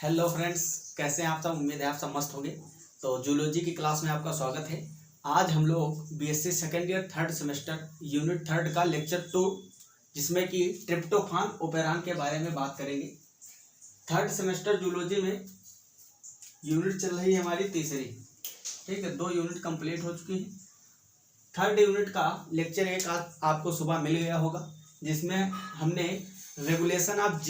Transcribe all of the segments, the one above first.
Hello friends, कैसे हैं आप सब। उम्मीद है आप सब मस्त होंगे। तो जूलॉजी की क्लास में आपका स्वागत है। आज हम लोग BSc second year third semester unit third का लेक्चर 2 जिसमें कि ट्रिप्टोफान ओपेरान के बारे में बात करेंगे। थर्ड सेमेस्टर जूलॉजी में यूनिट चल रही है हमारी तीसरी। ठीक है, 2 यूनिट कंप्लीट हो चुकी हैं। थर्ड यूनिट का लेक्चर 1 आज आपको सुबह मिल गया होगा, जिसमें हमने रेगुलेशन ऑफ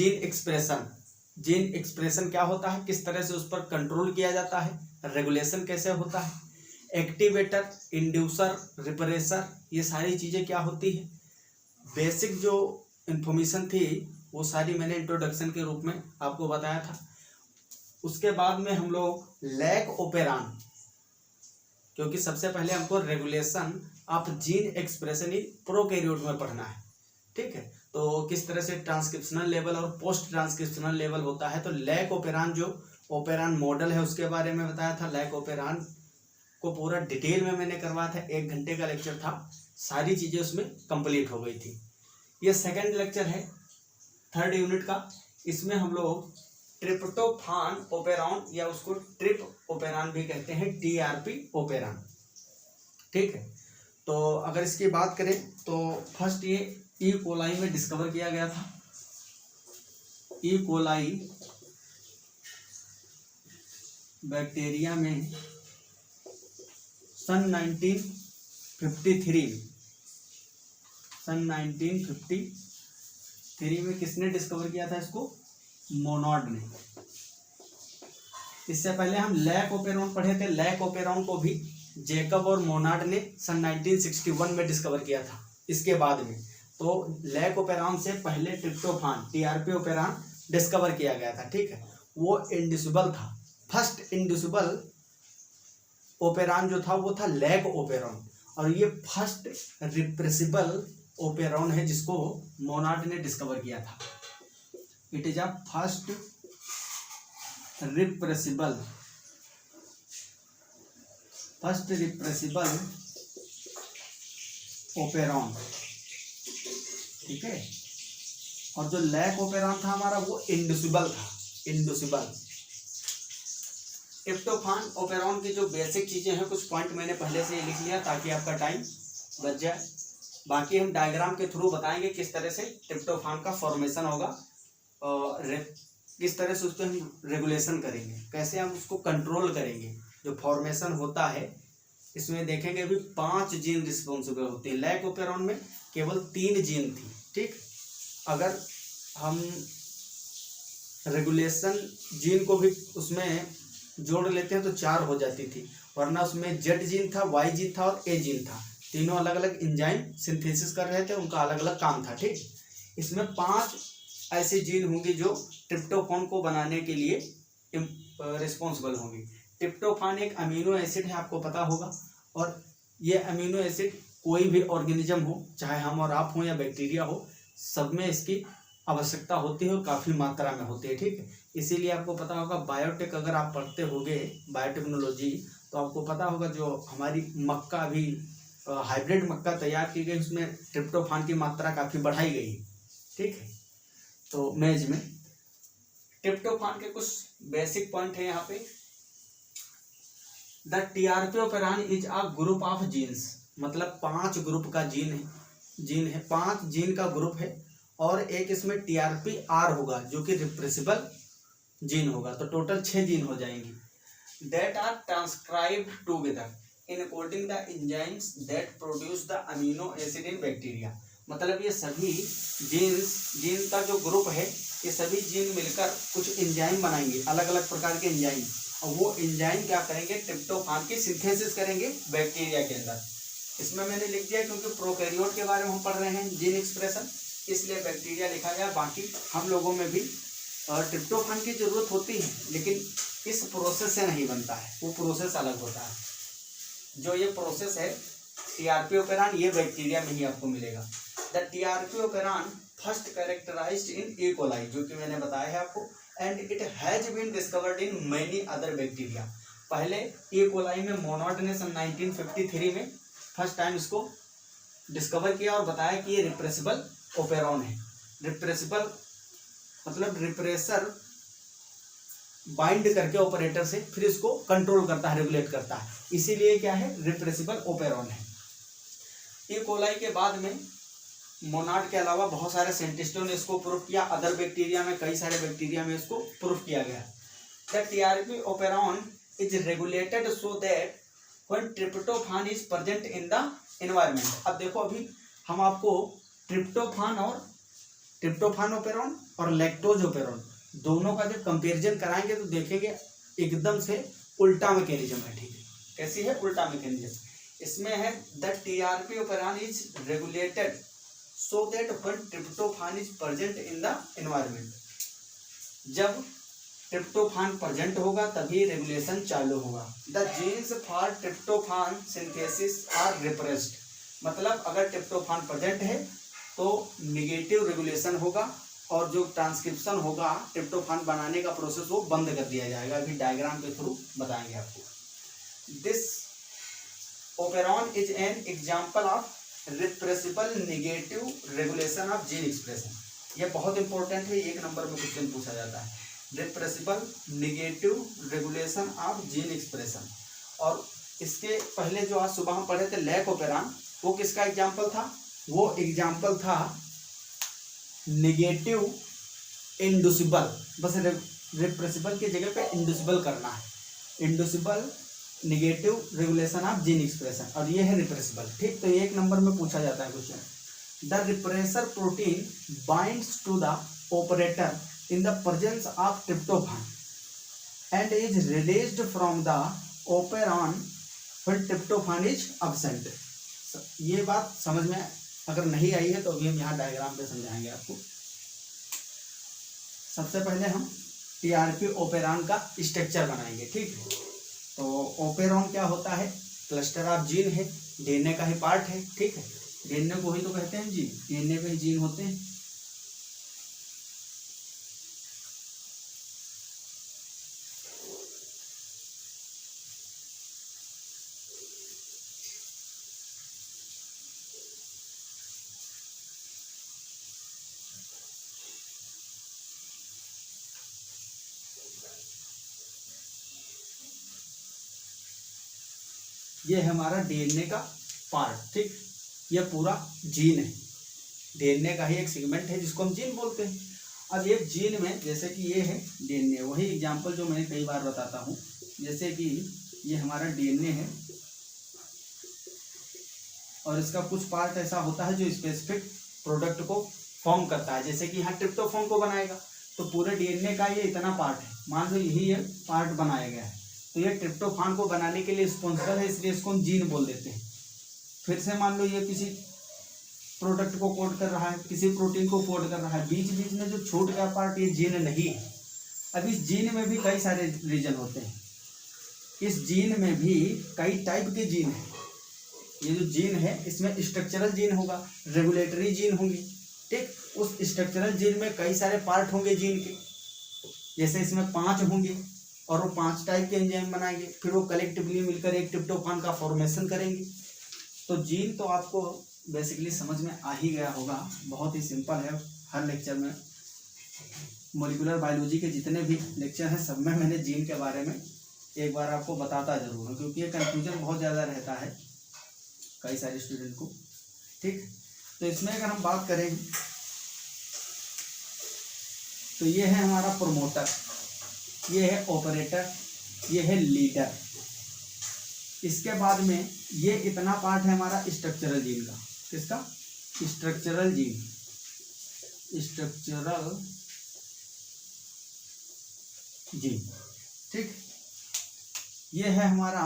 जीन एक्सप्रेशन क्या होता है, किस तरह से उस पर कंट्रोल किया जाता है, रेगुलेशन कैसे होता है, एक्टिवेटर, इंड्यूसर, रिप्रेसर, ये सारी चीज़ें क्या होती है, बेसिक जो इन्फॉर्मेशन थी वो सारी मैंने इंट्रोडक्शन के रूप में आपको बताया था। उसके बाद में हम लोग लैक ओपेरान, क्योंकि सबसे पहले हमको regulation of gene expression in prokaryote में पढ़ना है। ठीक है, तो किस तरह से ट्रांसक्रिप्शनल लेवल और पोस्ट ट्रांसक्रिप्शनल लेवल होता है। तो लैक ओपेरान जो ओपेरान मॉडल है उसके बारे में बताया था। लैक ओपेरान को पूरा डिटेल में मैंने करवाया था, 1 घंटे का लेक्चर था, सारी चीज़ें उसमें कंप्लीट हो गई थी। ये सेकंड लेक्चर है थर्ड यूनिट का। इसमें हम लोग ट्रिप्टोफान ओपेरान या उसको ट्रिप ओपेरान भी कहते हैं, टीआरपी ओपेरान। ठीक है, तो अगर इसकी बात करें तो फर्स्ट ये ई कोलाई में डिस्कवर किया गया था। ई कोलाई बैक्टीरिया में सन 1953 में किसने डिस्कवर किया था इसको? मोनॉड ने। इससे पहले हम लैक ओपेरान पढ़े थे। लैक ओपेरान को भी जेकब और मोनार्ड ने सन 1961 में डिस्कवर किया था। इसके बाद में तो लैक ओपेरान से पहले ट्रिप्टोफान टीआरपी ओपेरान डिस्कवर किया गया था। ठीक है, वो इंड्यूसिबल था। फर्स्ट इंड्यूसिबल ओपेरान जो था वो था लैक ओपेरान, और ये फर्स्ट रिप्रेसिबल ओपेरान है जिसको मोनार्ड ने डिस्कवर किया था। It is a first repressible operon. ठीक है, और जो लैक ओपेरान था हमारा वो इंड्यूसिबल था। ट्रिप्टोफान ओपेरान की जो बेसिक चीजें हैं, कुछ पॉइंट मैंने पहले से ही लिख लिया ताकि आपका टाइम बच जाए। बाकी हम डायग्राम के थ्रू बताएंगे किस तरह से ट्रिप्टोफान का फॉर्मेशन होगा और किस तरह से उस पर हम रेगुलेशन करेंगे, कैसे हम उसको कंट्रोल करेंगे। जो फॉर्मेशन होता है इसमें देखेंगे भी 5 जीन रिस्पॉन्सिबल होते हैं। लैक ओपेरान में केवल 3 जीन थी। ठीक, अगर हम रेगुलेशन जीन को भी उसमें जोड़ लेते हैं तो 4 हो जाती थी, वरना उसमें जेड जीन था, वाई जीन था और ए जीन था। तीनों अलग अलग एंजाइम सिंथेसिस कर रहे थे, उनका अलग अलग काम था। ठीक, इसमें 5 ऐसे जीन होंगे जो ट्रिप्टोफान को बनाने के लिए रिस्पॉन्सिबल होंगी। ट्रिप्टोफान एक अमीनो एसिड है, आपको पता होगा, और ये अमीनो एसिड कोई भी ऑर्गेनिज्म हो, चाहे हम और आप हो या बैक्टीरिया हो, सब में इसकी आवश्यकता होती है और काफ़ी मात्रा में होती है। ठीक है, इसीलिए आपको पता होगा बायोटेक अगर आप पढ़ते होगे बायोटेक्नोलॉजी, तो आपको पता होगा जो हमारी मक्का अभी हाइब्रिड मक्का तैयार की गई उसमें ट्रिप्टोफान की मात्रा काफ़ी बढ़ाई गई। ठीक है, तो मेज में ट्रिप्टोफान के कुछ बेसिक पॉइंट है यहाँ पे। The TRP operon is a group of genes, मतलब 5 ग्रुप का जीन है 5 जीन का ग्रुप है, और एक इसमें टीआरपी आर होगा जो कि रिप्रेसिबल जीन होगा, तो टोटल 6 जीन हो जाएंगी। That are transcribed together in coding the enzymes that produce the amino acid in bacteria. मतलब ये सभी जीन का जो ग्रुप है, ये सभी जीन मिलकर कुछ एंजाइम बनाएंगे, अलग अलग प्रकार के एंजाइम, और वो एंजाइम क्या करेंगे? ट्रिप्टोफान की सिंथेसिस करेंगे बैक्टीरिया के अंदर। इसमें मैंने लिख दिया क्योंकि प्रोकैरियोट के बारे में हम पढ़ रहे हैं जीन एक्सप्रेशन, इसलिए बैक्टीरिया लिखा गया। बाकी हम लोगों में भी ट्रिप्टोफान की जरूरत होती है, लेकिन इस प्रोसेस से नहीं बनता है, वो प्रोसेस अलग होता है। जो ये प्रोसेस है टीआरपी ओपेरान, ये बैक्टीरिया में ही आपको मिलेगा। The TRP operon first characterized in E coli, जो कि मैंने बताया है आपको, and it has been discovered in many other bacteria. पहले ई कोलाई में मोनॉड ने सन 1953 में फर्स्ट टाइम इसको डिस्कवर किया और बताया कि ये रिप्रेसिबल ओपेरान है। रिप्रेसिबल मतलब रिप्रेसर बाइंड करके ऑपरेटर से फिर इसको कंट्रोल करता है, रेगुलेट करता है, इसीलिए क्या है, रिप्रेसिबल ओपेरॉन है। ई कोलाई के बाद में मोनाड के अलावा बहुत सारे साइंटिस्टों ने इसको प्रूफ किया, अदर बैक्टीरिया में, कई सारे बैक्टीरिया में इसको प्रूफ किया गया। The TRP operon is regulated so that when tryptophan is present in the environment. अब देखो, अभी हम आपको ट्रिप्टोफान ओपेरॉन और लैक्टोज ओपेरॉन दोनों का जब कंपैरिजन कराएंगे तो देखेंगे एकदम से उल्टा मैकेनिज्म है। ठीक है, कैसी है, उल्टा मैकेनिज्म। इसमें है the TRP operon is regulated so that when tryptophan is present in the environment. जब ट्रिप्टोफान प्रेजेंट होगा तभी रेगुलेशन चालू होगा। The genes for tryptophan synthesis are repressed. मतलब अगर ट्रिप्टोफान प्रेजेंट है तो निगेटिव रेगुलेशन होगा और जो ट्रांसक्रिप्शन होगा ट्रिप्टोफान बनाने का प्रोसेस वो बंद कर दिया जाएगा। अभी डायग्राम के थ्रू बताएंगे आपको। This operon is an example of repressible negative regulation of gene expression. ये बहुत इंपॉर्टेंट है, 1 नंबर में क्वेश्चन पूछा जाता है। Repressible negative regulation of gene expression. और इसके पहले जो आज सुबह हम पढ़े थे लैक ओपेरॉन, वो किसका एग्जाम्पल था, वो एग्जाम्पल था नेगेटिव इंडुसिबल। बस रिप्रेसिबल की जगह पे इंडुसिबल करना है, inducible negative regulation of gene expression, और ये है रिप्रेसिबल। ठीक, तो 1 नंबर में पूछा जाता है question. The repressor protein binds to the operator in the presence of tryptophan and is released from the operon when tryptophan is absent। ये बात समझ में अगर नहीं आई है तो अभी हम यहाँ डायग्राम पे समझाएंगे आपको। सबसे पहले हम टीआरपी ओपेरॉन का स्ट्रक्चर बनाएंगे। ठीक है, तो ओपेरॉन क्या होता है, क्लस्टर ऑफ जीन है, डीएनए का ही पार्ट है। ठीक है, डीएनए को ही तो कहते हैं जीन, डीएनए पे ही जीन होते हैं। ये है हमारा डीएनए का पार्ट। ठीक, ये पूरा जीन है, डीएनए का ही एक सेगमेंट है जिसको हम जीन बोलते हैं। अब एक जीन में जैसे कि ये है डीएनए, वही एग्जांपल जो मैंने कई बार बताता हूँ। जैसे कि ये हमारा डीएनए है और इसका कुछ पार्ट ऐसा होता है जो स्पेसिफिक प्रोडक्ट को फॉर्म करता है। जैसे कि यहाँ ट्रिप्टोफान को बनाएगा तो पूरे डीएनए का ये इतना पार्ट है, मान लो यही ये पार्ट बनाया गया है, तो ये ट्रिप्टोफान को बनाने के लिए रिस्पॉन्सिबल है, इसलिए इसको हम जीन बोल देते हैं। फिर से मान लो ये किसी प्रोडक्ट को कोड कर रहा है, किसी प्रोटीन को कोड कर रहा है, बीच बीच में जो छूट गया पार्ट ये जीन नहीं है। अब इस जीन में भी कई सारे रीजन होते हैं, इस जीन में भी कई टाइप के जीन हैं। ये जो जीन है इसमें स्ट्रक्चरल जीन होगा, रेगुलेटरी जीन होंगी। ठीक, उस स्ट्रक्चरल जीन में कई सारे पार्ट होंगे जीन के, जैसे इसमें 5 होंगे और वो 5 टाइप के एंजाइम बनाएंगे, फिर वो कलेक्टिवली मिलकर एक ट्रिप्टोफान का फॉर्मेशन करेंगे। तो जीन तो आपको बेसिकली समझ में आ ही गया होगा, बहुत ही सिंपल है। हर लेक्चर में मॉलिक्यूलर बायोलॉजी के जितने भी लेक्चर हैं सब में मैंने जीन के बारे में एक बार आपको बताता जरूर हूँ, क्योंकि ये कन्फ्यूजन बहुत ज़्यादा रहता है कई सारे स्टूडेंट को। ठीक, तो इसमें अगर हम बात करें तो ये है हमारा प्रोमोटर, ये है ऑपरेटर, ये है लीडर। इसके बाद में ये इतना पार्ट है हमारा स्ट्रक्चरल जीन का। किसका? Structural gene, structural gene. ठीक, ये है हमारा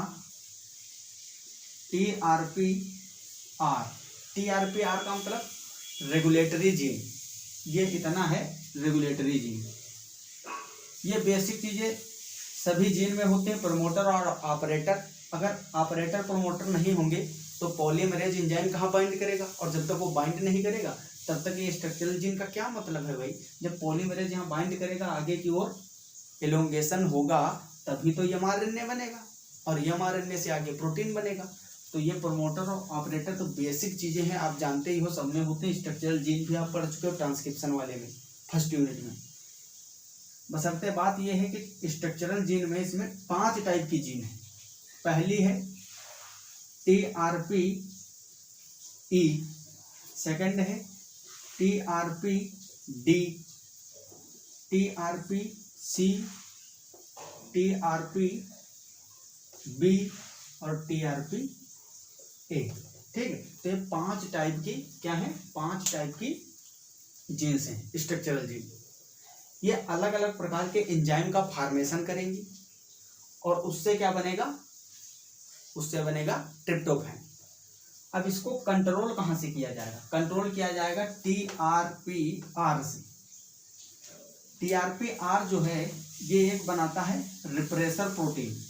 TRPR। TRPR का मतलब रेगुलेटरी जीन, ये इतना है रेगुलेटरी जीन। ये बेसिक चीज़ें सभी जीन में होते हैं, प्रमोटर और ऑपरेटर। अगर ऑपरेटर प्रमोटर नहीं होंगे तो पॉलीमरेज एंजाइम कहाँ बाइंड करेगा, और जब तक वो बाइंड नहीं करेगा तब तक ये स्ट्रक्चरल जीन का क्या मतलब है भाई। जब पॉलीमरेज यहाँ बाइंड करेगा, आगे की ओर एलोंगेशन होगा, तभी तो mRNA बनेगा, और mRNA से आगे प्रोटीन बनेगा। तो ये प्रमोटर और ऑपरेटर तो बेसिक चीज़ें हैं, आप जानते ही हो, सब में होते हैं। स्ट्रक्चरल जीन भी आप पढ़ चुके हो ट्रांसक्रिप्शन वाले में, फर्स्ट यूनिट में। बशर्ते बात यह है कि स्ट्रक्चरल जीन में इसमें 5 टाइप की जीन है। पहली है TRPE, सेकंड है TRPD, TRPC, TRPB और TRPA। ठीक है, तो ये 5 टाइप की क्या है, 5 टाइप की जीन्स हैं स्ट्रक्चरल जीन। ये अलग अलग प्रकार के एंजाइम का फॉर्मेशन करेंगी और उससे क्या बनेगा, उससे बनेगा ट्रिप्टोफैन। अब इसको कंट्रोल कहाँ से किया जाएगा, कंट्रोल किया जाएगा TRPR से। TRPR जो है ये एक बनाता है रिप्रेसर प्रोटीन,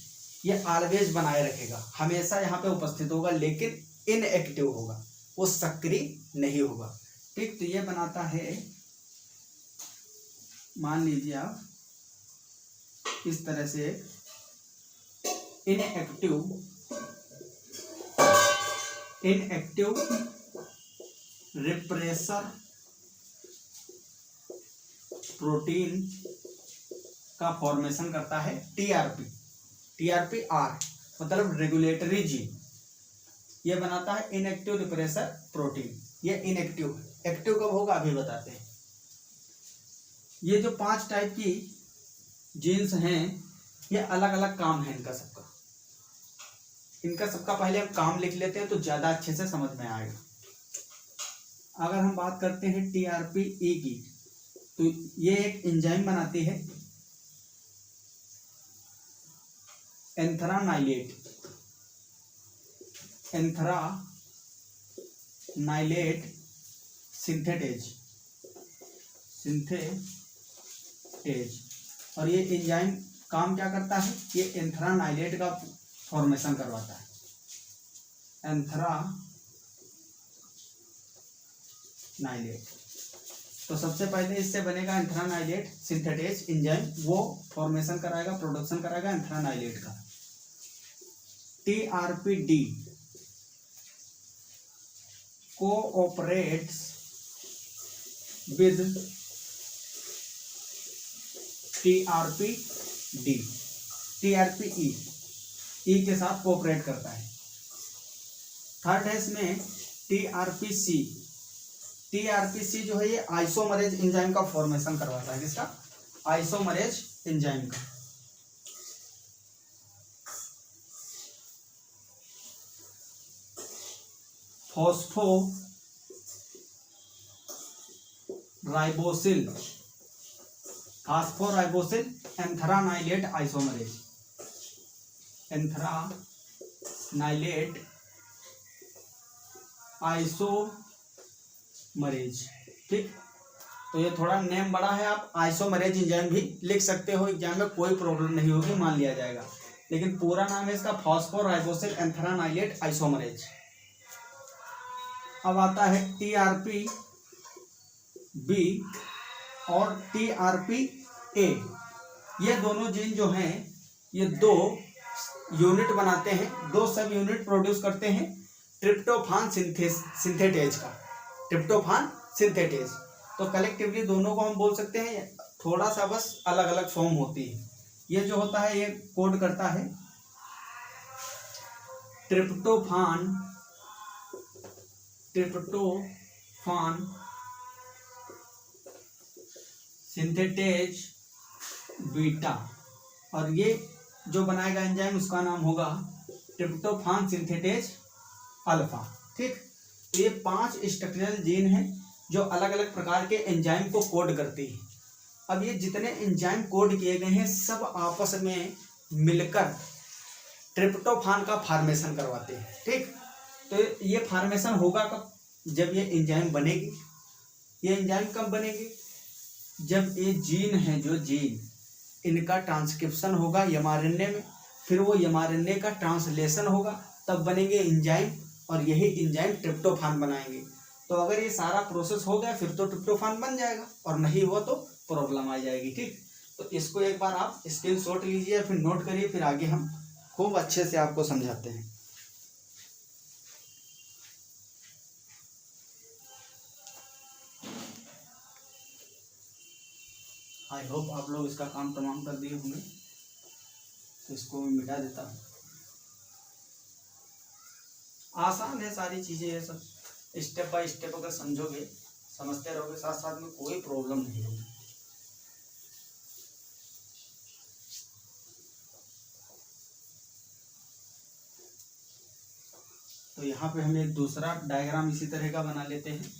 ये ऑलवेज बनाए रखेगा, हमेशा यहाँ पे उपस्थित होगा लेकिन इनएक्टिव होगा, वो सक्रिय नहीं होगा। ठीक, तो ये बनाता है, मान लीजिए आप इस तरह से इनएक्टिव रिप्रेसर प्रोटीन का फॉर्मेशन करता है TRPR मतलब रेगुलेटरी जीन। ये बनाता है इनएक्टिव रिप्रेसर प्रोटीन, ये इनएक्टिव है, एक्टिव कब होगा अभी बताते हैं। ये जो 5 टाइप की जीन्स हैं ये अलग अलग काम है इनका सबका पहले हम काम लिख लेते हैं तो ज्यादा अच्छे से समझ में आएगा। अगर हम बात करते हैं TRPE की, तो ये एक एंजाइम बनाती है एंथ्रानाइलेट सिंथेटेज, और ये एंजाइम काम क्या करता है, ये एंथ्रानाइलेट का फॉर्मेशन करवाता है। एंथ्रानाइलेट, तो सबसे पहले इससे बनेगा एंथ्रानाइलेट सिंथेटेज एंजाइम, वो फॉर्मेशन कराएगा, प्रोडक्शन कराएगा एंथ्रानाइलेट का। TRPD कोऑपरेट्स विद TRPE के साथ कोऑपरेट करता है। थर्ड है इसमें TRPC जो है ये आइसोमरेज एंजाइम का फॉर्मेशन करवाता है, किसका, आइसोमरेज एंजाइम का। फॉस्फोराइबोसिल एंथ्रानाइलेट आइसोमरेज, एंथ्रानाइलेट आइसोमरेज। ठीक, तो ये थोड़ा नेम बड़ा है, आप आइसोमरेज एंजाइम भी लिख सकते हो, एग्जाम में कोई प्रॉब्लम नहीं होगी, मान लिया जाएगा, लेकिन पूरा नाम है इसका फॉस्फोराइबोसिल एंथ्रानाइलेट आइसोमरेज। अब आता है TRPB और TRPA, ये दोनों जीन जो हैं ये 2 यूनिट बनाते हैं, 2 सब यूनिट प्रोड्यूस करते हैं ट्रिप्टोफान सिंथेटेज का, ट्रिप्टोफान सिंथेटेज। तो कलेक्टिवली दोनों को हम बोल सकते हैं, थोड़ा सा बस अलग अलग फॉर्म होती है। ये जो होता है ये कोड करता है ट्रिप्टोफान सिंथेटेज बीटा, और ये जो बनाएगा एंजाइम उसका नाम होगा ट्रिप्टोफान सिंथेटेज अल्फा। ठीक, तो ये 5 स्ट्रक्चरल जीन हैं जो अलग अलग प्रकार के एंजाइम को कोड करती है। अब ये जितने एंजाइम कोड किए गए हैं सब आपस में मिलकर ट्रिप्टोफान का फॉर्मेशन करवाते हैं। ठीक, तो ये फॉर्मेशन होगा कब, जब ये एंजाइम बनेगी। ये एंजाइम कब बनेगी, जब ये जीन है, जो जीन इनका ट्रांसक्रिप्शन होगा एमआरएनए में, फिर वो एमआरएनए का ट्रांसलेशन होगा, तब बनेंगे एंजाइम, और यही एंजाइम ट्रिप्टोफान बनाएंगे। तो अगर ये सारा प्रोसेस हो गया फिर तो ट्रिप्टोफान बन जाएगा, और नहीं हुआ तो प्रॉब्लम आ जाएगी। ठीक, तो इसको एक बार आप स्क्रीनशॉट लीजिए, फिर नोट करिए, फिर आगे हम खूब अच्छे से आपको समझाते हैं। आई होप आप लोग इसका काम तमाम कर दिए होंगे, तो इसको मैं मिटा देता हूँ। आसान है सारी चीज़ें, ये सब स्टेप बाय स्टेप अगर समझोगे, समझते रहोगे साथ साथ में, कोई प्रॉब्लम नहीं होगी। तो यहाँ पे हम एक दूसरा डायग्राम इसी तरह का बना लेते हैं।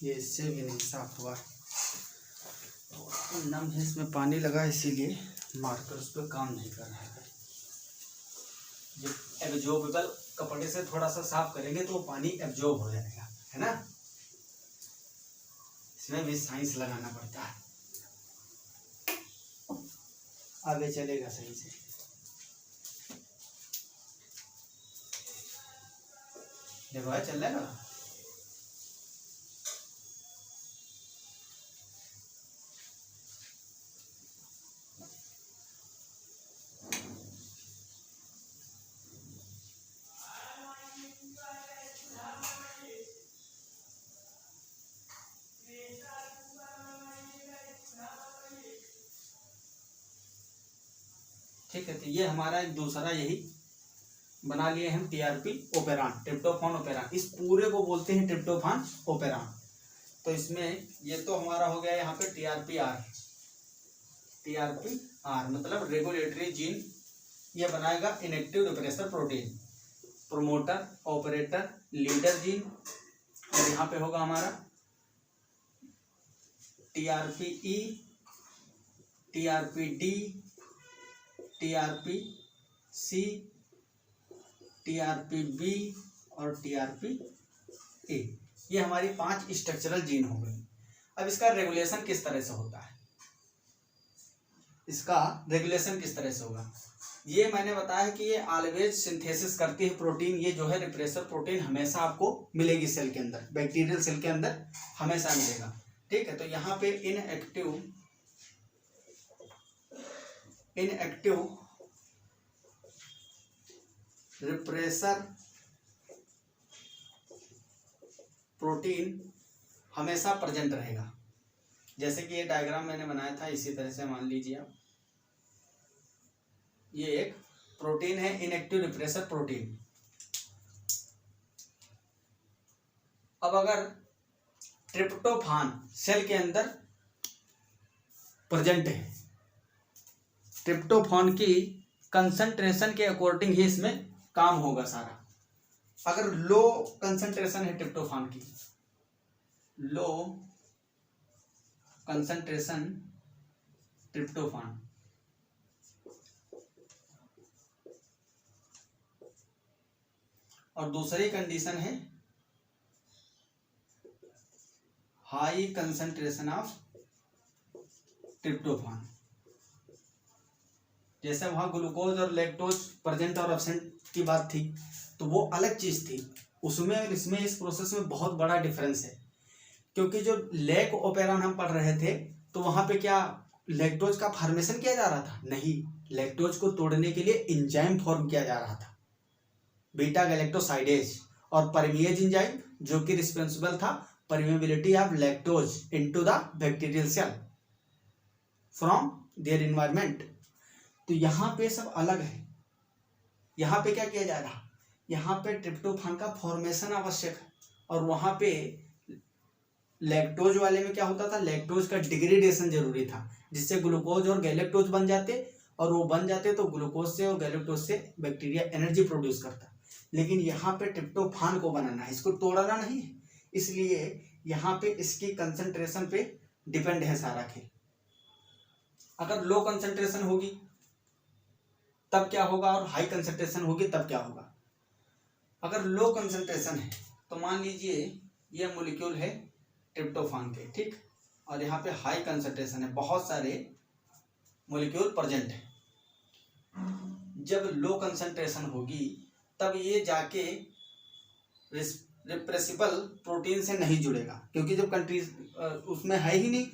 ये इससे भी नहीं साफ हुआ, नम है, इसमें पानी लगा इसीलिए मार्कर उस पर काम नहीं कर रहा है। जब एब्जॉर्बेबल कपड़े से थोड़ा सा साफ करेंगे तो वो पानी एब्जॉर्ब हो जाएगा, है ना। इसमें भी साइंस लगाना पड़ता है, आगे चलेगा सही से। देखो है चल रहा है। ठीक है, तो ये हमारा एक दूसरा यही बना लिए हम टीआरपी ओपेरान, ट्रिप्टोफान ओपेरान। इस पूरे को बोलते हैं ट्रिप्टोफान ओपेरान। तो इसमें ये तो हमारा हो गया यहाँ पे टीआरपी आर, मतलब रेगुलेटरी जीन। ये बनाएगा inactive repressor protein, promoter, operator, leader gene. और यहाँ पे होगा हमारा टीआरपी ई, टीआरपी डी, टीआरपी सी, टीआरपी बी और टीआरपी ए। ये हमारी 5 स्ट्रक्चरल जीन हो गई। अब इसका रेगुलेशन किस तरह से होता है, इसका रेगुलेशन किस तरह से होगा, ये मैंने बताया कि ये ऑलवेज सिंथेसिस करती है प्रोटीन। ये जो है रिप्रेसर प्रोटीन हमेशा आपको मिलेगी सेल के अंदर, बैक्टीरियल सेल के अंदर हमेशा मिलेगा। ठीक है, तो यहाँ पे इनएक्टिव रिप्रेसर प्रोटीन हमेशा प्रेजेंट रहेगा। जैसे कि ये डायग्राम मैंने बनाया था, इसी तरह से मान लीजिए आप, ये एक प्रोटीन है इनएक्टिव रिप्रेसर प्रोटीन। अब अगर ट्रिप्टोफान सेल के अंदर प्रेजेंट है, ट्रिप्टोफान की कंसंट्रेशन के अकॉर्डिंग ही इसमें काम होगा सारा। अगर लो कंसंट्रेशन है ट्रिप्टोफान की, लो कंसंट्रेशन ट्रिप्टोफान, और दूसरी कंडीशन है हाई कंसंट्रेशन ऑफ ट्रिप्टोफान। जैसे वहां ग्लूकोज और लैक्टोज प्रेजेंट और एब्सेंट की बात थी, तो वो अलग चीज थी। उसमें और इसमें, इस प्रोसेस में बहुत बड़ा डिफरेंस है। क्योंकि जो लैक ओपेरान हम पढ़ रहे थे, तो वहां पे क्या लैक्टोज का फॉर्मेशन किया जा रहा था? नहीं, लैक्टोज को तोड़ने के लिए एंजाइम फॉर्म किया जा रहा था, बीटा गैलेक्टोसाइडेज और परमिएज एंजाइम, जो कि रिस्पॉन्सिबल था permeability of lactose into the bacterial cell from their environment. तो यहाँ पे सब अलग है। यहाँ पे क्या किया जा रहा, यहाँ पे ट्रिप्टोफान का फॉर्मेशन आवश्यक है, और वहाँ पे लैक्टोज वाले में क्या होता था, लैक्टोज का डिग्रेडेशन जरूरी था, जिससे ग्लूकोज और गैलेक्टोज बन जाते, और वो बन जाते तो ग्लूकोज से और गैलेक्टोज से बैक्टीरिया एनर्जी प्रोड्यूस करता। लेकिन यहाँ पे ट्रिप्टोफान को बनाना है, इसको तोड़ना नहीं है, इसलिए यहाँ पे इसकी कंसंट्रेशन पे डिपेंड है सारा खेल। अगर लो कंसंट्रेशन होगी तब क्या होगा, और हाई कंसंट्रेशन होगी तब क्या होगा। अगर लो कंसंट्रेशन है तो मान लीजिए ये मॉलिक्यूल है ट्रिप्टोफान के, ठीक, और यहाँ पे हाई कंसंट्रेशन है, बहुत सारे मॉलिक्यूल प्रेजेंट है। जब लो कंसंट्रेशन होगी तब ये जाके रिप्रेसिबल प्रोटीन से नहीं जुड़ेगा, क्योंकि जब कंट्रीज उसमें है ही नहीं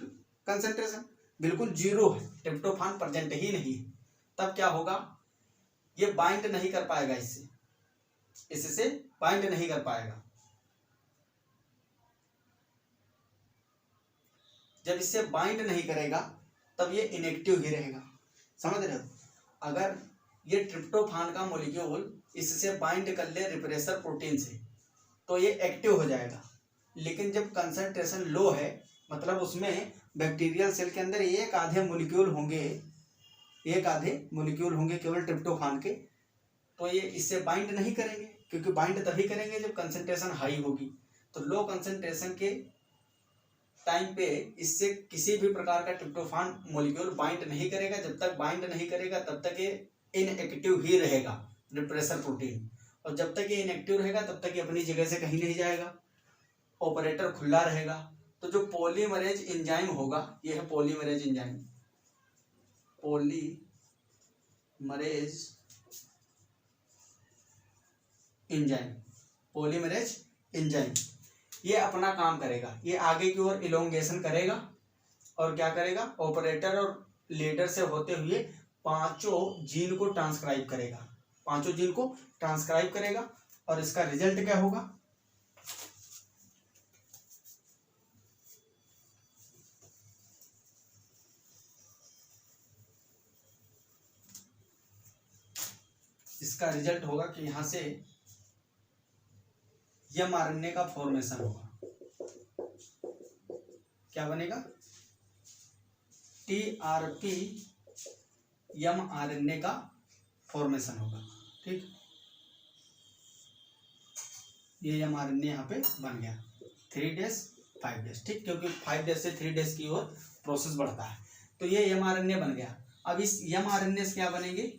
कंसंट्रेशन, बिल्कुल जीरो है, ट्रिप्टोफान प्रेजेंट ही नहीं है, तब क्या होगा, ये बाइंड नहीं कर पाएगा, इससे बाइंड नहीं कर पाएगा। जब इससे बाइंड नहीं करेगा तब ये इनएक्टिव ही रहेगा। समझ रहे हो? अगर ये ट्रिप्टोफान का मॉलिक्यूल इससे बाइंड कर ले रिप्रेसर प्रोटीन से तो ये एक्टिव हो जाएगा। लेकिन जब कंसंट्रेशन लो है, मतलब उसमें बैक्टीरियल सेल के अंदर एक आधे मॉलिक्यूल होंगे केवल ट्रिप्टोफान के, तो ये इससे बाइंड नहीं करेंगे, क्योंकि बाइंड तभी करेंगे जब कंसंट्रेशन हाई होगी। तो लो कंसंट्रेशन के टाइम पे इससे किसी भी प्रकार का ट्रिप्टोफान मॉलिक्यूल बाइंड नहीं करेगा। जब तक बाइंड नहीं करेगा तब तक ये इनएक्टिव ही रहेगा रिप्रेसर प्रोटीन, और जब तक ये इनएक्टिव रहेगा तब तक ये अपनी जगह से कहीं नहीं जाएगा, ऑपरेटर खुला रहेगा। तो जो पॉलीमरेज एंजाइम होगा, ये है पॉलीमरेज एंजाइम, पॉलीमरेज एंजाइम ये अपना काम करेगा, ये आगे की ओर इलोंगेशन करेगा और क्या करेगा, ऑपरेटर और लीडर से होते हुए पांचों जीन को ट्रांसक्राइब करेगा, और इसका रिजल्ट क्या होगा, इसका रिजल्ट होगा कि यहां से mRNA का फॉर्मेशन होगा। क्या बनेगा, TRP mRNA का फॉर्मेशन होगा। ठीक, ये mRNA यहाँ पे बन गया 3 डेज 5 डेज। ठीक, क्योंकि 5 डेज से 3 डेज की ओर प्रोसेस बढ़ता है, तो ये mRNA बन गया। अब इस mRNA से क्या बनेंगे,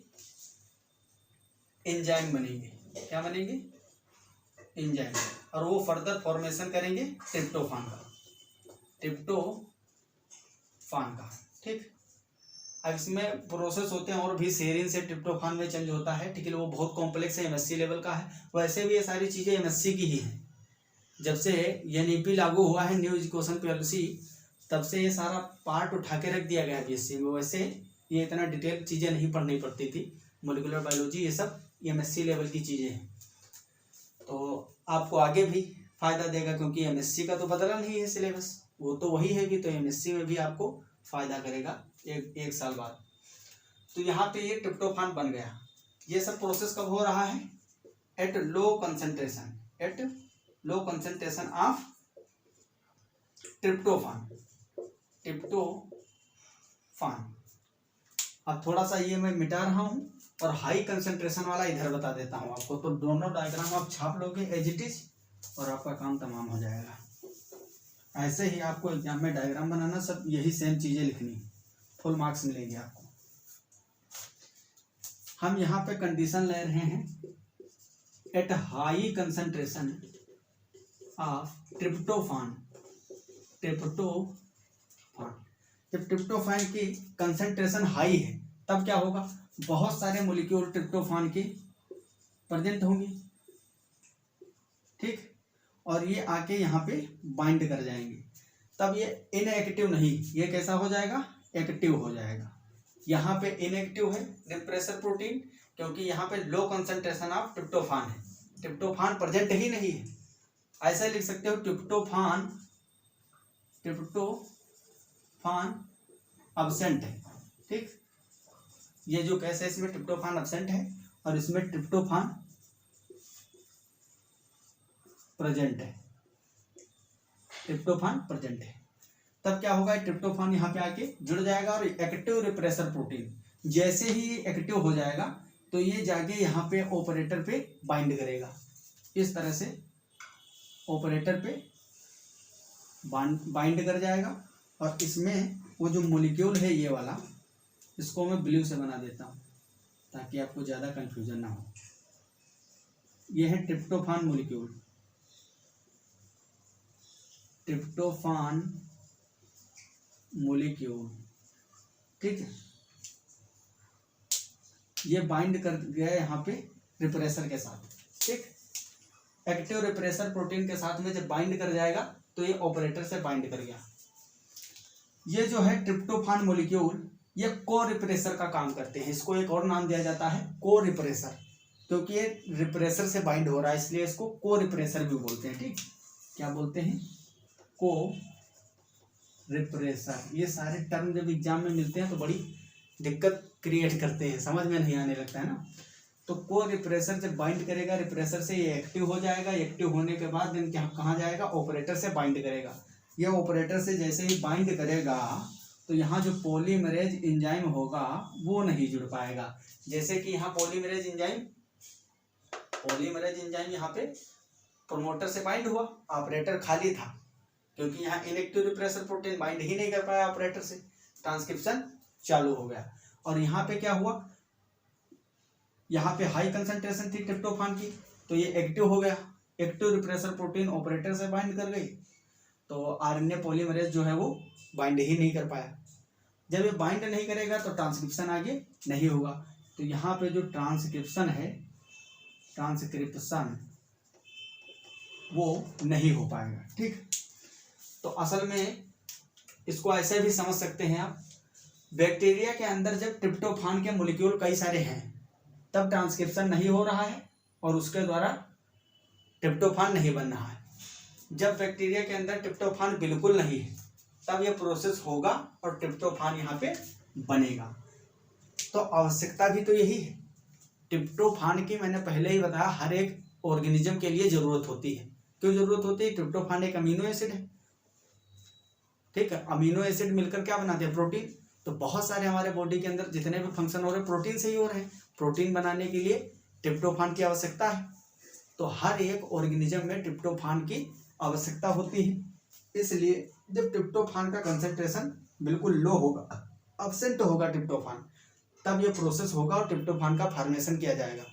एंजाइम बनेंगे। क्या बनेंगे, एंजाइम, और वो फर्दर फॉर्मेशन करेंगे ट्रिप्टोफान का। ठीक, अब इसमें प्रोसेस होते हैं और भी, सेरीन से ट्रिप्टोफान में चेंज होता है। ठीक है, वो बहुत कॉम्प्लेक्स है, एमएससी लेवल का है। वैसे भी ये सारी चीज़ें एमएससी की ही हैं। जब से एनईपी लागू हुआ है, न्यू एजुकेशन पॉलिसी, तब से ये सारा पार्ट उठा के रख दिया गया है बीएससी में। वैसे ये इतना डिटेल चीज़ें नहीं पढ़नी पड़ती थी, मोलिकुलर बायोलॉजी ये सब एमएससी लेवल की चीज़ें हैं। तो आपको आगे भी फायदा देगा, क्योंकि एमएससी का तो बदला नहीं है सिलेबस, वो तो वही है भी, तो एमएससी में भी आपको फायदा करेगा एक साल बाद। तो यहाँ पे ये ट्रिप्टोफान बन गया। ये सब प्रोसेस कब हो रहा है, at low concentration of tryptophan. अब थोड़ा सा ये मैं मिटा रहा हूँ और हाई कंसंट्रेशन वाला इधर बता देता हूँ आपको। तो दोनों डायग्राम आप छाप लोगे एज इट इज, और आपका काम तमाम हो जाएगा। ऐसे ही आपको एग्जाम में डायग्राम बनाना, सब यही सेम चीज़ें लिखनी, फुल मार्क्स मिलेंगे आपको। हम यहाँ पे कंडीशन ले रहे हैं, at high concentration of tryptophan. जब ट्रिप्टोफान की कंसंट्रेशन हाई है तब क्या होगा, बहुत सारे मॉलिक्यूल ट्रिप्टोफान के प्रेजेंट होंगे। ठीक, और ये आके यहाँ पे बाइंड कर जाएंगे, तब ये इनएक्टिव नहीं, ये कैसा हो जाएगा, एक्टिव हो जाएगा। यहाँ पे इनएक्टिव है रिप्रेसर प्रोटीन, क्योंकि यहाँ पे लो कंसंट्रेशन ऑफ ट्रिप्टोफान है, ट्रिप्टोफान प्रेजेंट ही नहीं है। ऐसा लिख सकते हो, ट्रिप्टोफान अब्सेंट है। ठीक, ये जो कैसे, इसमें ट्रिप्टोफान अब्सेंट है और इसमें ट्रिप्टोफान प्रेजेंट है। तब क्या होगा, ट्रिप्टोफान यहाँ पे आके जुड़ जाएगा और एक्टिव रिप्रेसर प्रोटीन, जैसे ही एक्टिव हो जाएगा तो ये जाके यहाँ पे ऑपरेटर पे बाइंड करेगा। इस तरह से ऑपरेटर पे बाइंड कर जाएगा, और इसमें वो जो मॉलिक्यूल है ये वाला, इसको मैं ब्लू से बना देता हूँ ताकि आपको ज़्यादा कंफ्यूजन ना हो। ये है ट्रिप्टोफान मॉलिक्यूल, ट्रिप्टोफान मोलिक्यूल, ठीक है, ये बाइंड कर गया यहाँ पे रिप्रेसर के साथ, ठीक। एक्टिव रिप्रेसर प्रोटीन के साथ में जब बाइंड कर जाएगा तो ये ऑपरेटर से बाइंड कर गया। ये जो है ट्रिप्टोफान मोलिक्यूल, ये को रिप्रेसर का काम करते हैं। इसको एक और नाम दिया जाता है को रिप्रेसर, क्योंकि ये रिप्रेसर से बाइंड हो रहा है इसलिए इसको को रिप्रेसर भी बोलते हैं, ठीक। क्या बोलते हैं? को रिप्रेसर। ये सारे टर्म जब एग्जाम में मिलते हैं तो बड़ी दिक्कत क्रिएट करते हैं, समझ में नहीं आने लगता है ना। तो को रिप्रेसर जब बाइंड करेगा रिप्रेसर से, ये एक्टिव हो जाएगा। एक्टिव होने के बाद देन कहाँ जाएगा? ऑपरेटर से बाइंड करेगा। ये ऑपरेटर से जैसे ही बाइंड करेगा तो यहाँ जो पॉलीमरेज एंजाइम होगा वो नहीं जुड़ पाएगा। जैसे कि यहाँ पॉलीमरेज एंजाइम यहाँ पे प्रोमोटर से बाइंड हुआ, ऑपरेटर खाली था, क्योंकि यहाँ इनएक्टिव रिप्रेसर प्रोटीन बाइंड ही नहीं कर पाया ऑपरेटर से, ट्रांसक्रिप्शन चालू हो गया। और यहाँ पे क्या हुआ? यहाँ पे हाई कंसंट्रेशन थी ट्रिप्टोफान की, तो ये एक्टिव हो गया। एक्टिव रिप्रेसर प्रोटीन ऑपरेटर से बाइंड कर गई, तो आरएनए पॉलीमरेज जो है वो बाइंड ही नहीं कर पाया। जब ये बाइंड नहीं करेगा तो ट्रांसक्रिप्शन आगे नहीं होगा। तो यहाँ पे जो ट्रांसक्रिप्शन है, ट्रांसक्रिप्शन वो नहीं हो पाएगा, ठीक। तो असल में इसको ऐसे भी समझ सकते हैं आप, बैक्टीरिया के अंदर जब ट्रिप्टोफान के मोलिक्यूल कई सारे हैं तब ट्रांसक्रिप्शन नहीं हो रहा है और उसके द्वारा ट्रिप्टोफान नहीं बन रहा है। जब बैक्टीरिया के अंदर ट्रिप्टोफान बिल्कुल नहीं है तब यह प्रोसेस होगा और ट्रिप्टोफान यहाँ पे बनेगा। तो आवश्यकता भी तो यही है ट्रिप्टोफान की। मैंने पहले ही बताया हर एक ऑर्गेनिज्म के लिए जरूरत होती है। क्यों जरूरत होती है? ट्रिप्टोफान एक अमीनो एसिड है, ठीक है। अमीनो एसिड मिलकर क्या बनाते हैं? प्रोटीन। तो बहुत सारे हमारे बॉडी के अंदर जितने भी फंक्शन हो रहे हैं प्रोटीन से ही हो रहे हैं। प्रोटीन बनाने के लिए ट्रिप्टोफान की आवश्यकता है। तो हर एक ऑर्गेनिज्म में ट्रिप्टोफान की आवश्यकता होती है। इसलिए जब ट्रिप्टोफान का कंसंट्रेशन बिल्कुल लो होगा, अब्सेंट होगा ट्रिप्टोफान, तब ये प्रोसेस होगा और ट्रिप्टोफान का फॉर्मेशन किया जाएगा।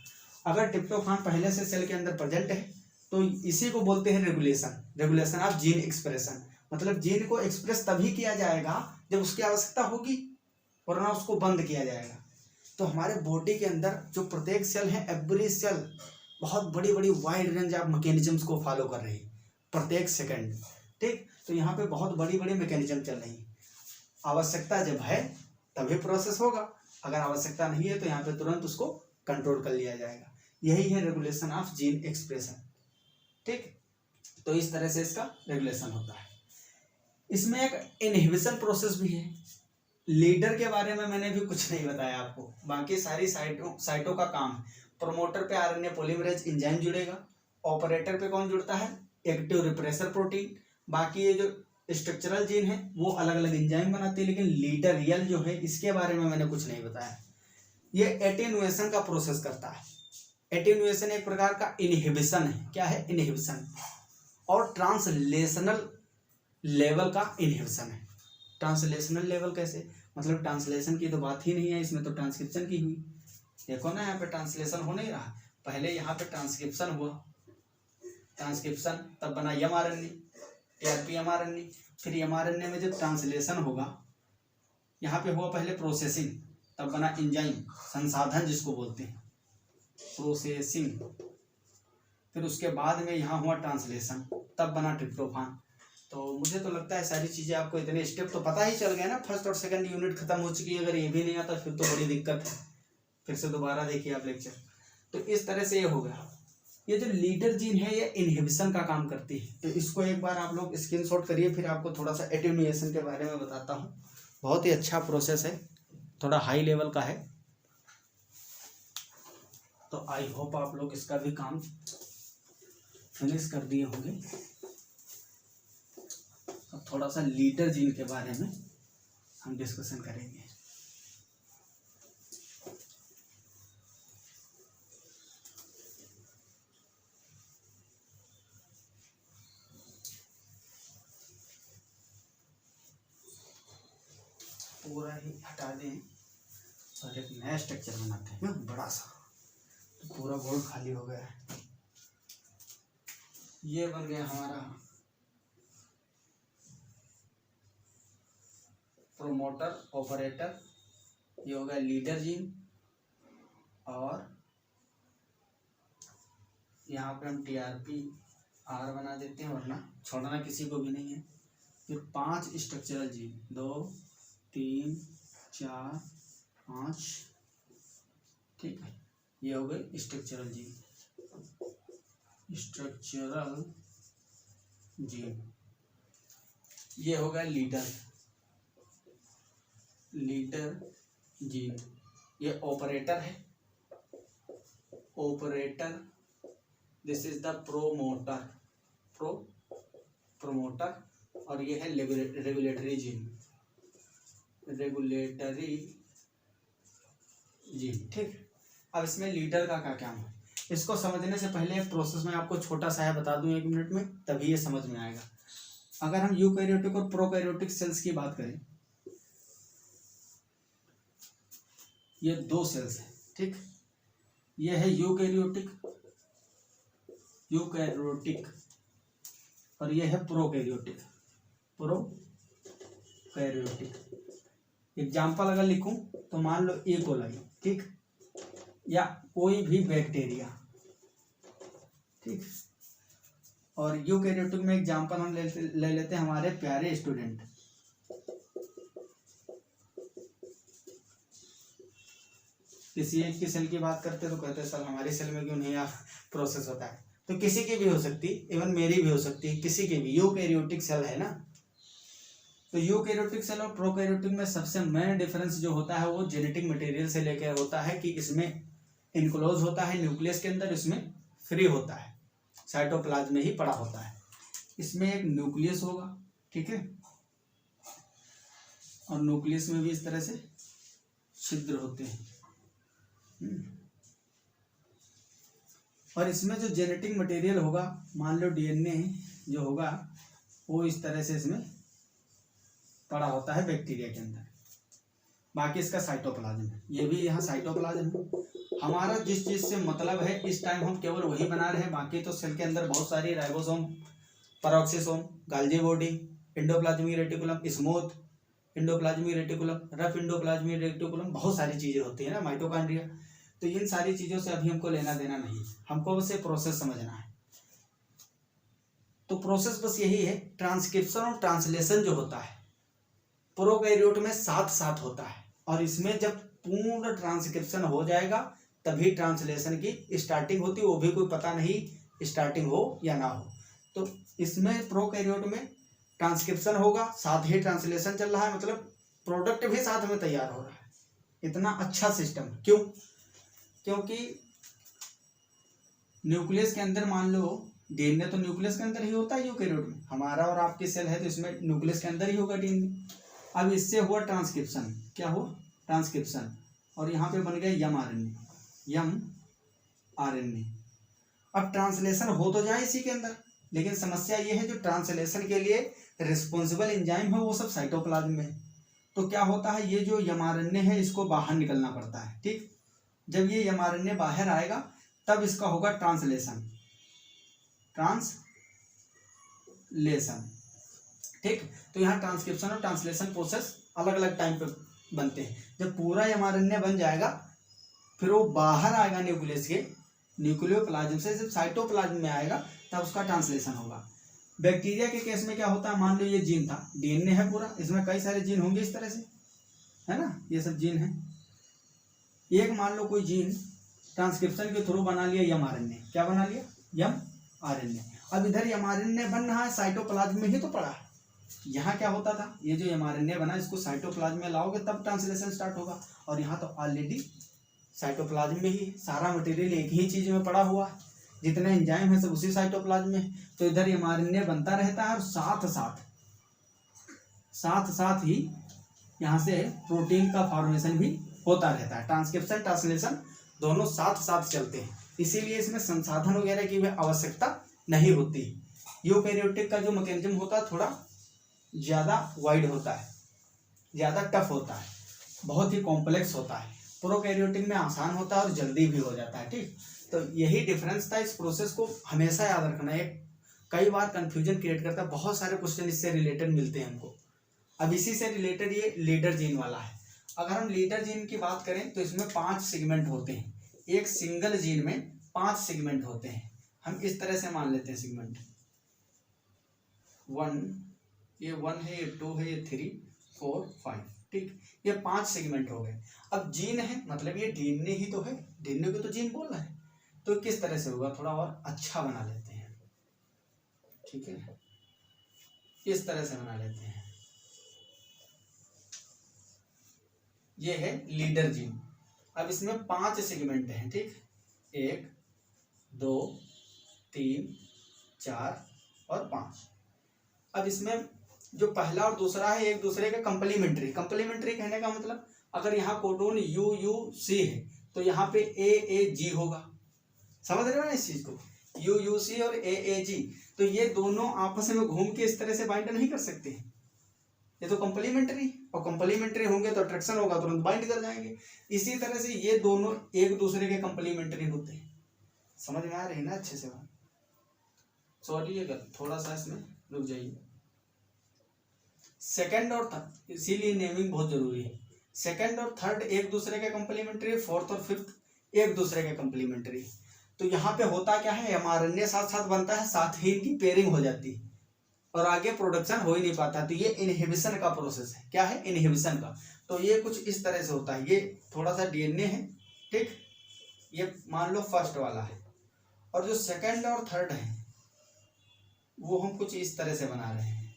अगर ट्रिप्टोफान पहले से सेल के अंदर प्रेजेंट है तो इसी को बोलते हैं रेगुलेशन ऑफ जीन एक्सप्रेशन। मतलब जीन को एक्सप्रेस तभी किया जाएगा जब उसकी आवश्यकता होगी, वरना उसको बंद किया जाएगा। तो हमारे बॉडी के अंदर जो प्रत्येक सेल है, एवरी सेल बहुत बड़ी बड़ी वाइड रेंज ऑफ मैकेनिज्म्स को फॉलो कर रही है प्रत्येक सेकंड, ठीक। तो यहाँ पे बहुत बड़ी बड़ी मैकेनिज्म चल रही है। आवश्यकता जब है तभी प्रोसेस होगा, अगर आवश्यकता नहीं है तो यहाँ पे तुरंत उसको कंट्रोल कर लिया जाएगा। यही है रेगुलेशन ऑफ जीन एक्सप्रेशन, ठीक। तो इस तरह से इसका रेगुलेशन होता है। इसमें एक इनहिबिशन प्रोसेस भी है। लीडर के बारे में मैंने भी कुछ नहीं बताया आपको, बाकी सारी साइटों का काम है। प्रोमोटर पे आरएनए पॉलीमरेज एंजाइम जुड़ेगा, ऑपरेटर पे कौन जुड़ता है? Active repressor protein. बाकी ये जो स्ट्रक्चरल जीन है वो अलग अलग एंजाइम बनाते हैं, लेकिन लीडर रियल जो है इसके बारे में मैंने कुछ नहीं बताया। ये एटेन्युएशन का प्रोसेस करता है। एटेन्युएशन एक प्रकार का इनहिबिशन है। क्या है? इनहिबिशन। और ट्रांसलेशनल लेवल का इनहिबिशन है। ट्रांसलेशनल लेवल कैसे? मतलब ट्रांसलेशन की तो बात ही नहीं है, इसमें तो ट्रांसक्रिप्शन की हुई। देखो ना यहाँ पे ट्रांसलेशन हो नहीं रहा, पहले यहाँ पे ट्रांसक्रिप्शन हुआ, ट्रांसक्रिप्शन तब बना एमआरएनए, टीआरपी एमआरएनए, फिर एमआरएनए में जब ट्रांसलेशन होगा, यहाँ पे हुआ पहले प्रोसेसिंग, तब बना एंजाइम, संसाधन जिसको बोलते हैं, प्रोसेसिंग। फिर उसके बाद में यहाँ हुआ ट्रांसलेशन, तब बना ट्रिप्टोफान। तो मुझे तो लगता है सारी चीज़ें आपको इतने स्टेप तो पता ही चल गए ना। फर्स्ट और सेकंड यूनिट खत्म हो चुकी है, अगर ये भी नहीं आता फिर तो बड़ी दिक्कत है। फिर से दोबारा देखिए आप लेक्चर। तो इस तरह से ये हो गया। ये जो लीडर जीन है ये इनहिबिशन का काम करती है। तो इसको एक बार आप लोग स्क्रीनशॉट करिए, फिर आपको थोड़ा सा एटेन्युएशन के बारे में बताता हूँ। बहुत ही अच्छा प्रोसेस है, थोड़ा हाई लेवल का है। तो आई होप आप लोग इसका भी काम फिनिश कर दिए होंगे। अब थोड़ा सा लीडर जीन के बारे में हम डिस्कशन करेंगे। पूरा ही हटा दें और एक नया स्ट्रक्चर बनाते हैं बड़ा सा। तो पूरा बोर्ड खाली हो गया है। ये बन गया हमारा प्रोमोटर ऑपरेटर, ये हो गया लीडर जीन, और यहाँ पे हम TRP R बना देते हैं, वरना छोड़ना किसी को भी नहीं है। फिर 5 स्ट्रक्चरल जीन, 2 3 4 5, ठीक है, ये हो गए स्ट्रक्चरल जीन। स्ट्रक्चरल जीन, ये हो गया लीडर जीन। ये ऑपरेटर है, operator, this is the promoter, और ये है रेगुलेटरी जीन, ठीक। अब इसमें लीडर का क्या काम है, इसको समझने से पहले प्रोसेस में आपको छोटा सा है बता दूं 1 मिनट में, तभी ये समझ में आएगा। अगर हम यूकैरियोटिक और प्रोकैरियोटिक सेल्स की बात करें, ये 2 सेल्स हैं, ठीक। ये है यूकैरियोटिक और ये है प्रोकैरियोटिक। एग्जाम्पल अगर लिखूं तो मान लो E. कोलाई, ठीक, या कोई भी बैक्टीरिया, ठीक। और यूकैरियोटिक में एग्जाम्पल हम ले लेते हैं हमारे प्यारे स्टूडेंट, किसी एक की सेल की बात करते तो कहते सर हमारी सेल में क्यों नहीं प्रोसेस होता है, तो किसी की भी हो सकती, इवन मेरी भी हो सकती है, किसी की भी। यूकैरियोटिक सेल है ना, तो यूकैरियोटिक सेल और प्रोकैरियोटिक में सबसे मेन डिफरेंस जो होता है वो जेनेटिक मटेरियल से लेकर होता है कि इसमें इनक्लोज होता है न्यूक्लियस के अंदर, इसमें फ्री होता है, साइटोप्लाज्म में ही पड़ा होता है। इसमें एक न्यूक्लियस होगा, ठीक है, और न्यूक्लियस में भी इस तरह से छिद्र होते हैं। और इसमें जो जेनेटिक मटेरियल होगा, मान लो DNA जो होगा वो इस तरह से इसमें पड़ा होता है बैक्टीरिया के अंदर, बाकी इसका साइटोप्लाज्म है, ये भी यहाँ साइटोप्लाज्म है। हमारा जिस चीज से मतलब है इस टाइम हम केवल वही बना रहे हैं, बाकी तो सेल के अंदर बहुत सारी ribosome, peroxisome, गाल्जी body, endoplasmic reticulum, smooth endoplasmic reticulum, rough endoplasmic reticulum, बहुत सारी चीजें होती है ना, माइटोकॉन्ड्रिया। तो इन सारी चीजों से अभी हमको लेना देना नहीं, हमको बस ये प्रोसेस समझना है। तो प्रोसेस बस यही है, ट्रांसक्रिप्शन और ट्रांसलेशन जो होता है प्रोकैरियोट में साथ साथ होता है, और इसमें जब पूर्ण ट्रांसक्रिप्शन हो जाएगा तभी ट्रांसलेशन की स्टार्टिंग होती है, वो भी कोई पता नहीं स्टार्टिंग हो या ना हो। तो इसमें प्रोकैरियोट में ट्रांसक्रिप्शन होगा, साथ ही ट्रांसलेशन चल रहा है, मतलब प्रोडक्ट भी साथ में तैयार हो रहा है। इतना अच्छा सिस्टम क्यों? क्योंकि न्यूक्लियस के अंदर मान लो DNA तो न्यूक्लियस के अंदर ही होता है यूकैरियोट में, हमारा और आपकी सेल है तो इसमें न्यूक्लियस के अंदर ही होगा DNA। अब इससे हुआ ट्रांसक्रिप्शन, क्या हुआ? ट्रांसक्रिप्शन, और यहाँ पे बन गया mRNA। अब ट्रांसलेशन हो तो जाए इसी के अंदर, लेकिन समस्या ये है जो ट्रांसलेशन के लिए रिस्पॉन्सिबल एंजाइम है वो सब साइटोप्लाज्म में है। तो क्या होता है, ये जो mRNA है इसको बाहर निकलना पड़ता है, ठीक। जब ये mRNA बाहर आएगा तब इसका होगा ट्रांसलेशन, ठीक। तो यहाँ ट्रांसक्रिप्शन और ट्रांसलेशन प्रोसेस अलग अलग टाइम पे बनते हैं। जब पूरा mRNA बन जाएगा फिर वो बाहर आएगा न्यूक्लियस के, न्यूक्लियोप्लाज्म से जब साइटोप्लाज्म में आएगा तब उसका ट्रांसलेशन होगा। बैक्टीरिया के केस में क्या होता है, मान लो ये जीन था, DNA है पूरा, इसमें कई सारे जीन होंगे इस तरह से, है ना, ये सब जीन है। एक मान लो कोई जीन ट्रांसक्रिप्शन के थ्रू बना लिया mRNA, क्या बना लिया? mRNA। अब इधर mRNA बन रहा है, साइटोप्लाज्म में ही तो पड़ा है। यहाँ क्या होता था, ये जो mRNA बना इसको साइटोप्लाज्म में लाओगे तब ट्रांसलेशन स्टार्ट होगा, और यहाँ तो ऑलरेडी साइटोप्लाज्म में ही सारा मटेरियल एक ही चीज में पड़ा हुआ है, जितने एंजाइम है सब उसी साइटोप्लाज्म में। तो इधर mRNA बनता रहता है और साथ साथ ही यहाँ से प्रोटीन का फॉर्मेशन भी होता रहता है। ट्रांसक्रिप्शन ट्रांसलेशन दोनों साथ साथ चलते हैं, इसीलिए इसमें संसाधन वगैरह की भी आवश्यकता नहीं होती। यूकैरियोटिक का जो मैकेनिज्म होता है थोड़ा ज़्यादा वाइड होता है, ज़्यादा टफ होता है, बहुत ही कॉम्प्लेक्स होता है। प्रोकैरियोटिक में आसान होता है और जल्दी भी हो जाता है, ठीक। तो यही डिफरेंस था, इस प्रोसेस को हमेशा याद रखना है। कई बार कन्फ्यूजन क्रिएट करता है, बहुत सारे क्वेश्चन इससे रिलेटेड मिलते हैं हमको, अब इसी से रिलेटेड ये लीडर जीन वाला है। अगर हम लीडर जीन की बात करें तो इसमें 5 सेगमेंट होते हैं। एक सिंगल जीन में 5 सेगमेंट होते हैं। हम इस तरह से मान लेते हैं सेगमेंट 1, ये 1 है, ये 2 है, ये 3, 4, 5, ठीक। ये 5 सेगमेंट हो गए। अब जीन है मतलब ये डीएनए ही तो है, डीएनए को तो जीन बोल रहा है। तो किस तरह से होगा, थोड़ा और अच्छा बना लेते हैं, ठीक है, इस तरह से बना लेते हैं। ये है लीडर जीन। अब इसमें 5 सेगमेंट हैं, ठीक, 1, 2, 3, 4 और 5। अब इसमें जो पहला और दूसरा है एक दूसरे के कंप्लीमेंट्री। कंप्लीमेंट्री कहने का मतलब अगर यहाँ कोडोन UUC है तो यहाँ पे AAG होगा। समझ रहे हो ना इस चीज को, UUC और AAG। तो ये दोनों आपस में घूम के इस तरह से बाइंड नहीं कर सकते, ये तो कंप्लीमेंट्री, और कंप्लीमेंट्री होंगे तो अट्रैक्शन होगा, तुरंत बाइंड कर जाएंगे। इसी तरह से ये दोनों एक दूसरे के कंप्लीमेंट्री होते हैं। समझ में आ रही है ना अच्छे से बात? सॉरी ये थोड़ा सा इसमें रुक जाइए। सेकंड और थर्ड, इसीलिए नेमिंग बहुत जरूरी है। सेकंड और थर्ड एक दूसरे के कंप्लीमेंट्री, फोर्थ और फिफ्थ एक दूसरे के कंप्लीमेंट्री। तो यहाँ पे होता क्या है, mRNA साथ साथ बनता है, साथ ही इनकी पेयरिंग हो जाती है और आगे प्रोडक्शन हो ही नहीं पाता। तो ये इनहिबिशन का प्रोसेस है। क्या है, इनहिबिशन का। तो ये कुछ इस तरह से होता है। ये थोड़ा सा डीएनए है, ठीक, ये मान लो फर्स्ट वाला है, और जो सेकंड और थर्ड है वो हम कुछ इस तरह से बना रहे हैं।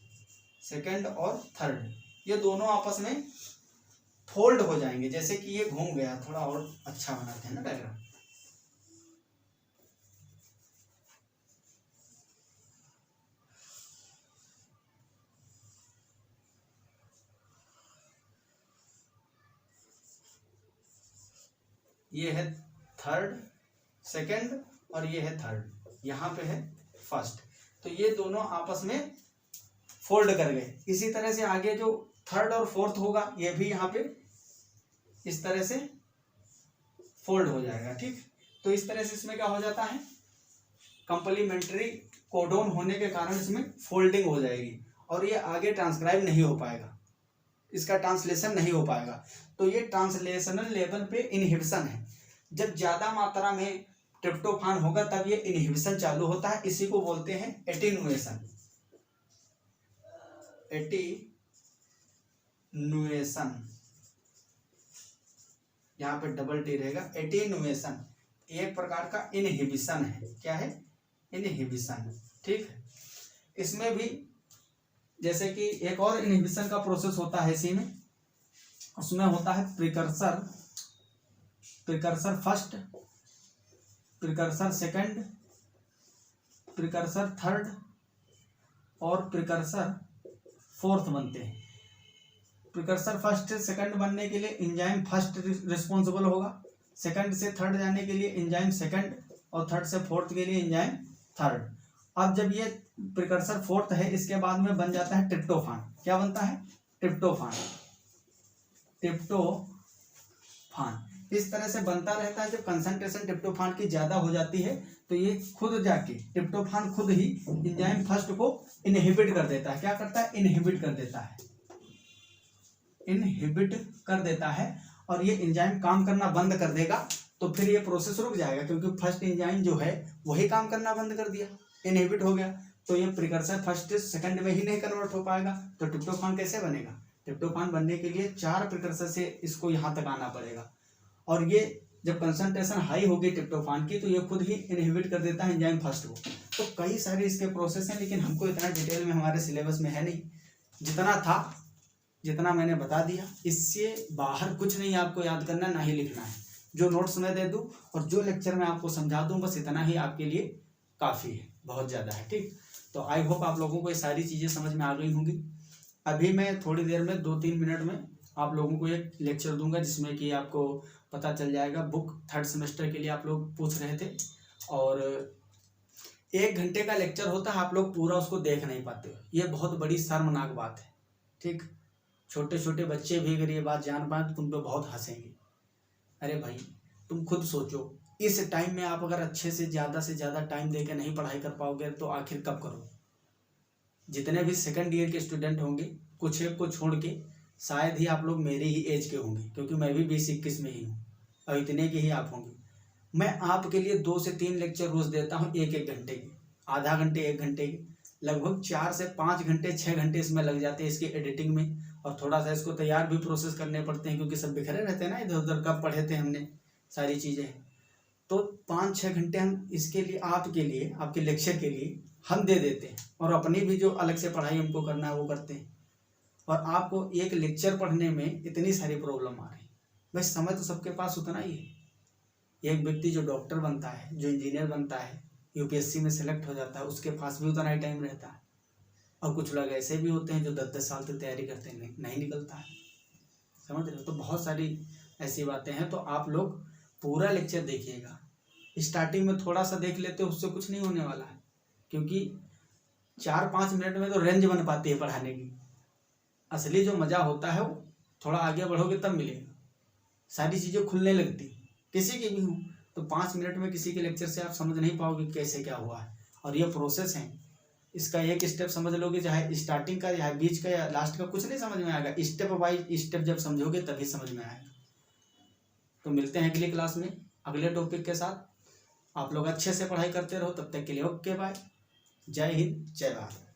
सेकंड और थर्ड ये दोनों आपस में फोल्ड हो जाएंगे, जैसे कि ये घूम गया। थोड़ा और अच्छा बनाते हैं ना डायग्राम। ये है थर्ड, सेकंड, और ये है थर्ड, यहाँ पे है फर्स्ट। तो ये दोनों आपस में फोल्ड कर गए। इसी तरह से आगे जो थर्ड और फोर्थ होगा ये भी यहाँ पे इस तरह से फोल्ड हो जाएगा, ठीक। तो इस तरह से इसमें क्या हो जाता है, कंप्लीमेंट्री कोडोन होने के कारण इसमें फोल्डिंग हो जाएगी और ये आगे ट्रांसक्राइब नहीं हो पाएगा, इसका ट्रांसलेशन नहीं हो पाएगा। तो ये ट्रांसलेशनल लेवल पे इनहिबिशन है। जब ज्यादा मात्रा में ट्रिप्टोफान होगा तब ये इनहिबिशन चालू होता है। इसी को बोलते हैं एटीनुएशन। एटीनुएशन, यहाँ पे डबल टी रहेगा। एटीनुएशन एक प्रकार का इनहिबिशन है। क्या है, इनहिबिशन, ठीक है। इसमें भी जैसे कि एक और इनहिबिशन का प्रोसेस होता है इसी में, उसमें होता है precursor, precursor first, precursor second, precursor third और प्रिकर्सर फोर्थ बनते हैं। प्रिकर्सर फर्स्ट से सेकंड बनने के लिए एंजाइम फर्स्ट रिस्पॉन्सिबल होगा, सेकंड से थर्ड जाने के लिए एंजाइम सेकंड, और थर्ड से फोर्थ के लिए एंजाइम थर्ड। अब जब ये प्रिकर्सर फोर्थ है इसके बाद में बन जाता है ट्रिप्टोफान। क्या बनता है, ट्रिप्टोफान, ट्रिप्टोफान इस तरह से बनता रहता है। जब कंसंट्रेशन ट्रिप्टोफान की ज्यादा हो जाती है तो ये खुद जाके ट्रिप्टोफान खुद ही एंजाइम फर्स्ट को इनहिबिट कर देता है। क्या करता है, इनहिबिट कर देता है, इनहिबिट कर देता है। और ये एंजाइम काम करना बंद कर देगा तो फिर ये प्रोसेस रुक जाएगा, क्योंकि फर्स्ट एंजाइम जो है वही काम करना बंद कर दिया, इनहिबिट हो गया। तो ये प्रिकर्सर फर्स्ट सेकंड में ही नहीं कन्वर्ट हो पाएगा। तो ट्रिप्टोफान कैसे बनेगा, ट्रिप्टोफान बनने के लिए 4 प्रिकर्सर से इसको यहाँ तक आना पड़ेगा। और ये जब कंसंट्रेशन हाई होगी ट्रिप्टोफान की तो ये खुद ही इनहिबिट कर देता है एंजाइम फर्स्ट को। तो कई सारे इसके प्रोसेस हैं, लेकिन हमको इतना डिटेल में हमारे सिलेबस में है नहीं। जितना था जितना मैंने बता दिया, इससे बाहर कुछ नहीं आपको याद करना, ना ही लिखना है। जो नोट्स मैं दे दूं और जो लेक्चर में आपको समझा दूं बस इतना ही आपके लिए काफ़ी है, बहुत ज़्यादा है, ठीक। तो आई होप आप लोगों को ये सारी चीज़ें समझ में आ गई होंगी। अभी मैं थोड़ी देर में 2-3 मिनट में आप लोगों को एक लेक्चर दूंगा जिसमें कि आपको पता चल जाएगा। बुक थर्ड सेमेस्टर के लिए आप लोग पूछ रहे थे, और 1 घंटे का लेक्चर होता है, आप लोग पूरा उसको देख नहीं पाते हो। ये बहुत बड़ी शर्मनाक बात है, ठीक। छोटे छोटे बच्चे भी अगर ये बात जान पाए तो तुम पे बहुत हंसेंगे। अरे भाई तुम खुद सोचो, इस टाइम में आप अगर अच्छे से ज़्यादा टाइम दे के नहीं पढ़ाई कर पाओगे तो आखिर कब करोगे। जितने भी सेकंड ईयर के स्टूडेंट होंगे, कुछ एक को छोड़ के शायद ही आप लोग मेरे ही एज के होंगे, क्योंकि मैं भी 20-21 में ही हूँ और इतने के ही आप होंगे। मैं आपके लिए 2 से 3 लेक्चर रोज देता हूँ, 1-1 घंटे के, आधा घंटे 1 घंटे के, लगभग 4 से 5 घंटे 6 घंटे इसमें लग जाते हैं इसकी एडिटिंग में, और थोड़ा सा इसको तैयार भी प्रोसेस करने पड़ते हैं, क्योंकि सब बिखरे रहते हैं ना इधर उधर, कब पढ़े थे हमने सारी चीज़ें। तो 5-6 घंटे हम इसके लिए, आपके लिए, आपके लेक्चर के लिए हम दे देते हैं, और अपनी भी जो अलग से पढ़ाई हमको करना है वो करते हैं। और आपको एक लेक्चर पढ़ने में इतनी सारी प्रॉब्लम आ रही है। भाई समय तो सबके पास उतना ही है। एक व्यक्ति जो डॉक्टर बनता है, जो इंजीनियर बनता है, यूपीएससी में सेलेक्ट हो जाता है, उसके पास भी उतना ही टाइम रहता है। और कुछ लोग ऐसे भी होते हैं जो 10-10 साल तक तैयारी करते हैं, नहीं निकलता है। समझ रहे हो? तो बहुत सारी ऐसी बातें हैं। तो आप लोग पूरा लेक्चर देखिएगा। स्टार्टिंग में थोड़ा सा देख लेते हो, उससे कुछ नहीं होने वाला है, क्योंकि 4-5 मिनट में तो रेंज बन पाती है पढ़ाने की। असली जो मज़ा होता है वो थोड़ा आगे बढ़ोगे तब मिलेगा। सारी चीज़ें खुलने लगती, किसी की भी हो, तो 5 मिनट में किसी के लेक्चर से आप समझ नहीं पाओगे कैसे क्या हुआ है। और ये प्रोसेस है, इसका एक स्टेप समझ लोगे, चाहे स्टार्टिंग का या बीच का या लास्ट का, कुछ नहीं समझ में आएगा। स्टेप बाय स्टेप जब समझोगे तभी समझ में आएगा। तो मिलते हैं अगली क्लास में अगले टॉपिक के साथ। आप लोग अच्छे से पढ़ाई करते रहो, तब तक के लिए ओके बाय। जय हिंद, जय भारत।